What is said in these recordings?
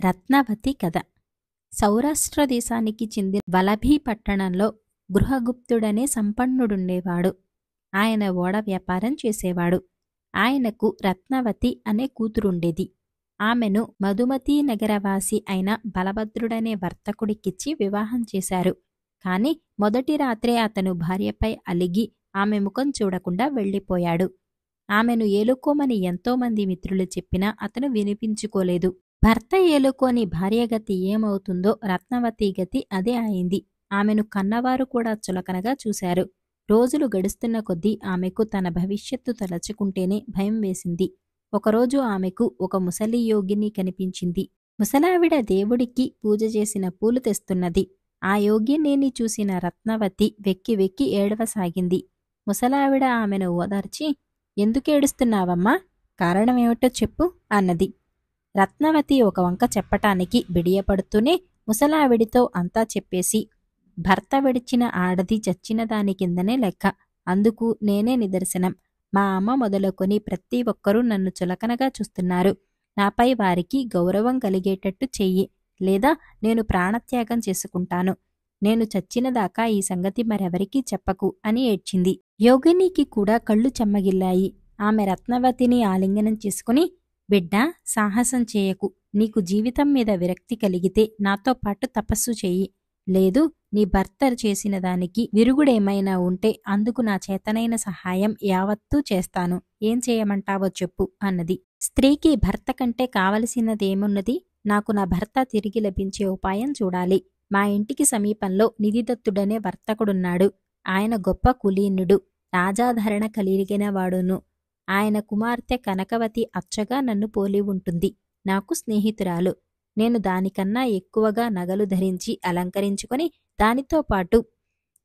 రత్నావతి కథ. సౌరాష్ట్ర దేశానికి చెందిన వలభి పట్టణంలో గృహగుప్తుడనే సంపన్నుడుండేవాడు. ఆయన ఓడ వ్యాపారం చేసేవాడు. ఆయనకు రత్నావతి అనే కూతురుండేది. ఆమెను మధుమతీ నగరవాసి అయిన బలభద్రుడనే వర్తకుడికిచ్చి వివాహం చేశారు. కాని మొదటి రాత్రే అతను భార్యపై అలిగి ఆమె ముఖం చూడకుండా వెళ్ళిపోయాడు. ఆమెను ఏలుకోమని ఎంతోమంది మిత్రులు చెప్పినా అతను వినిపించుకోలేదు. భర్త ఏలుకోని భార్యగతి ఏమవుతుందో రత్నావతి గతి అదే అయింది. ఆమెను కన్నవారు కూడా చులకనగా చూశారు. రోజులు గడుస్తున్న కొద్దీ ఆమెకు తన భవిష్యత్తు తలచుకుంటేనే భయం వేసింది. ఒకరోజు ఆమెకు ఒక ముసలి యోగిని కనిపించింది. ముసలావిడ దేవుడికి పూజ చేసిన పూలు తెస్తున్నది. ఆ యోగిని చూసిన రత్నావతి వెక్కి వెక్కి ఏడవసాగింది. ముసలావిడ ఆమెను ఓదార్చి, "ఎందుకేడుస్తున్నావమ్మా? కారణమేమిటో చెప్పు" అన్నది. రత్నావతి ఒక వంక చెప్పటానికి బిడియపడుతూనే ముసలావిడితో అంతా చెప్పేసి, "భర్త విడిచిన ఆడది చచ్చిన దాని కిందనే లెక్క. అందుకు నేనే నిదర్శనం. మా అమ్మ మొదలుకొని ప్రతి ఒక్కరూ నన్ను చులకనగా చూస్తున్నారు. నాపై వారికి గౌరవం కలిగేటట్టు చెయ్యి, లేదా నేను ప్రాణత్యాగం చేసుకుంటాను. నేను చచ్చినదాకా ఈ సంగతి మరెవరికీ చెప్పకు" అని ఏడ్చింది. యోగినికి కూడా కళ్ళు చెమ్మగిల్లాయి. ఆమె రత్నావతిని ఆలింగనం చేసుకుని, "బిడ్డా, సాహసం చేయకు. నీకు జీవితం మీద విరక్తి కలిగితే నాతో పాటు తపస్సు చెయ్యి. లేదు, నీ భర్త చేసిన దానికి విరుగుడేమైనా ఉంటే అందుకు నా చేతనైన సహాయం యావత్తూ చేస్తాను. ఏం చేయమంటావో చెప్పు" అన్నది. స్త్రీకి భర్త కంటే కావలసినదేమున్నది? నాకు నా భర్త తిరిగి లభించే ఉపాయం చూడాలి. మా ఇంటికి సమీపంలో నిధిదత్తుడనే వర్తకుడున్నాడు. ఆయన గొప్ప కులీనుడు, రాజాధరణ కలిగినవాడును. ఆయన కుమార్తె కనకవతి అచ్చగా నన్ను పోలి ఉంటుంది. నాకు స్నేహితురాలు. నేను దానికన్నా ఎక్కువగా నగలు ధరించి అలంకరించుకొని దానితో పాటు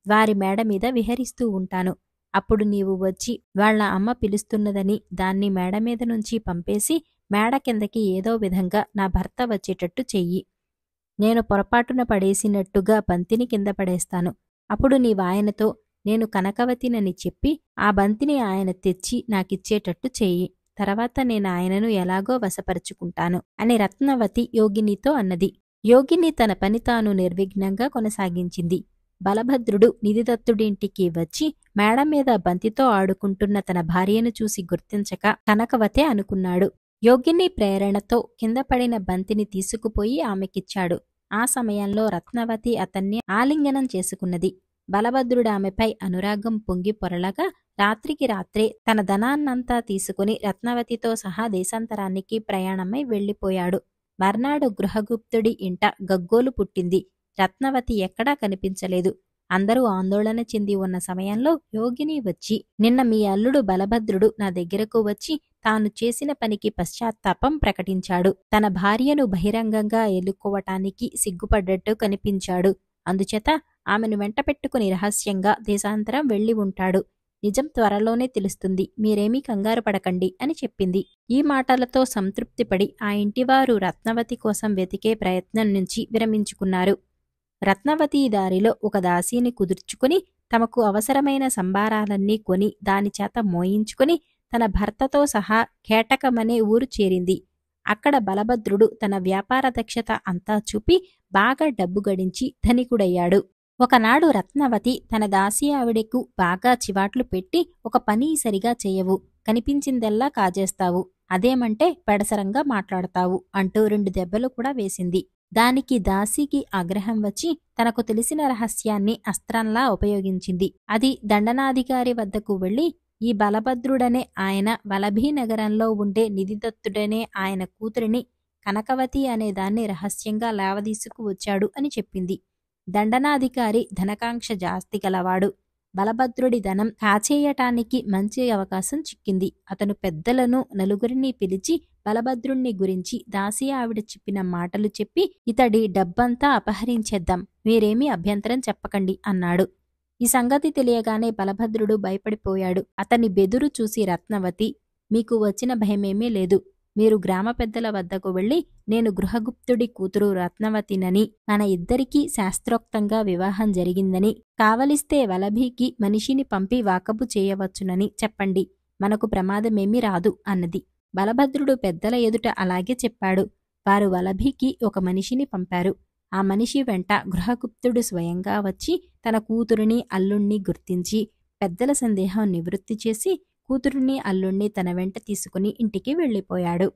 వారి మేడ మీద విహరిస్తూ ఉంటాను. అప్పుడు నీవు వచ్చి వాళ్ల అమ్మ పిలుస్తున్నదని దాన్ని మేడ మీద నుంచి పంపేసి మేడ కిందకి ఏదో విధంగా నా భర్త వచ్చేటట్టు చెయ్యి. నేను పొరపాటున పడేసినట్టుగా బంతిని కింద పడేస్తాను. అప్పుడు నీవాయనతో నేను కనకవతినని చెప్పి ఆ బంతిని ఆయన తెచ్చి నాకిచ్చేటట్టు చెయ్యి. తర్వాత నేను ఆయనను ఎలాగో వశపరుచుకుంటాను" అని రత్నావతి యోగినితో అన్నది. యోగిని తన పని తాను నిర్విఘ్నంగా కొనసాగించింది. బలభద్రుడు నిధిదత్తుడింటికి వచ్చి మేడ మీద బంతితో ఆడుకుంటున్న తన భార్యను చూసి గుర్తించక కనకవతే అనుకున్నాడు. యోగిని ప్రేరణతో కింద పడిన బంతిని తీసుకుపోయి ఆమెకిచ్చాడు. ఆ సమయంలో రత్నావతి అతన్ని ఆలింగనం చేసుకున్నది. బలభద్రుడు ఆమెపై అనురాగం పొంగి పొరలగా రాత్రికి రాత్రే తన ధనాన్నంతా తీసుకుని రత్నావతితో సహా దేశాంతరానికి ప్రయాణమై వెళ్లిపోయాడు. మర్నాడు గృహగుప్తుడి ఇంట గగ్గోలు పుట్టింది. రత్నావతి ఎక్కడా కనిపించలేదు. అందరూ ఆందోళన చెంది ఉన్న సమయంలో యోగిని వచ్చి, "నిన్న మీ అల్లుడు బలభద్రుడు నా దగ్గరకు వచ్చి తాను చేసిన పనికి పశ్చాత్తాపం ప్రకటించాడు. తన భార్యను బహిరంగంగా ఏలుకోవటానికి సిగ్గుపడ్డట్టు కనిపించాడు. అందుచేత ఆమెను వెంటపెట్టుకుని రహస్యంగా దేశాంతరం వెళ్లి ఉంటాడు. నిజం త్వరలోనే తెలుస్తుంది. మీరేమీ కంగారు పడకండి" అని చెప్పింది. ఈ మాటలతో సంతృప్తిపడి ఆ ఇంటివారు రత్నావతి కోసం వెతికే ప్రయత్నం నుంచి విరమించుకున్నారు. రత్నావతి దారిలో ఒక దాసీని కుదుర్చుకుని తమకు అవసరమైన సంబారాలన్నీ కొని దానిచేత మోయించుకుని తన భర్తతో సహా కేటకమనే ఊరు చేరింది. అక్కడ బలభద్రుడు తన వ్యాపార దక్షత అంతా చూపి బాగా డబ్బు గడించి ధనికుడయ్యాడు. ఒకనాడు రత్నావతి తన దాసీ ఆవిడకు బాగా చివాట్లు పెట్టి, "ఒక పని సరిగా చెయ్యవు, కనిపించిందెల్లా కాజేస్తావు, అదేమంటే పెడసరంగా మాట్లాడతావు" అంటూ 2 దెబ్బలు కూడా వేసింది. దానికి దాసీకి ఆగ్రహం వచ్చి తనకు తెలిసిన రహస్యాన్ని అస్త్రంలా ఉపయోగించింది. అది దండనాధికారి వద్దకు వెళ్లి, "ఈ బలభద్రుడనే ఆయన వలభీ నగరంలో ఉండే నిధిదత్తుడనే ఆయన కూతురిని కనకవతి అనే దాన్ని రహస్యంగా లేవదీసుకు వచ్చాడు" అని చెప్పింది. దండనాధికారి ధనకాంక్ష జాస్తి గలవాడు. బలభద్రుడి ధనం కాచేయటానికి మంచి అవకాశం చిక్కింది. అతను పెద్దలను నలుగురిని పిలిచి బలభద్రుణ్ణి గురించి దాసీ ఆవిడ చెప్పిన మాటలు చెప్పి, "ఇతడి డబ్బంతా అపహరించేద్దాం, మీరేమీ అభ్యంతరం చెప్పకండి" అన్నాడు. ఈ సంగతి తెలియగానే బలభద్రుడు భయపడిపోయాడు. అతని బెదురు చూసి రత్నావతి, "మీకు వచ్చిన భయమేమీ లేదు. మీరు గ్రామ పెద్దల వద్దకు వెళ్లి నేను గృహగుప్తుడి కూతురు రత్నావతినని, మన ఇద్దరికీ శాస్త్రోక్తంగా వివాహం జరిగిందని, కావలిస్తే వలభీకి మనిషిని పంపి వాకబు చేయవచ్చునని చెప్పండి. మనకు ప్రమాదమేమీ రాదు" అన్నది. బలభద్రుడు పెద్దల ఎదుట అలాగే చెప్పాడు. వారు వలభికి ఒక మనిషిని పంపారు. ఆ మనిషి వెంట గృహగుప్తుడు స్వయంగా వచ్చి తన కూతురిని అల్లుణ్ణి గుర్తించి పెద్దల సందేహం నివృత్తి చేసి కూతురిని అల్లుణ్ణి తన వెంట తీసుకుని ఇంటికి వెళ్ళిపోయాడు.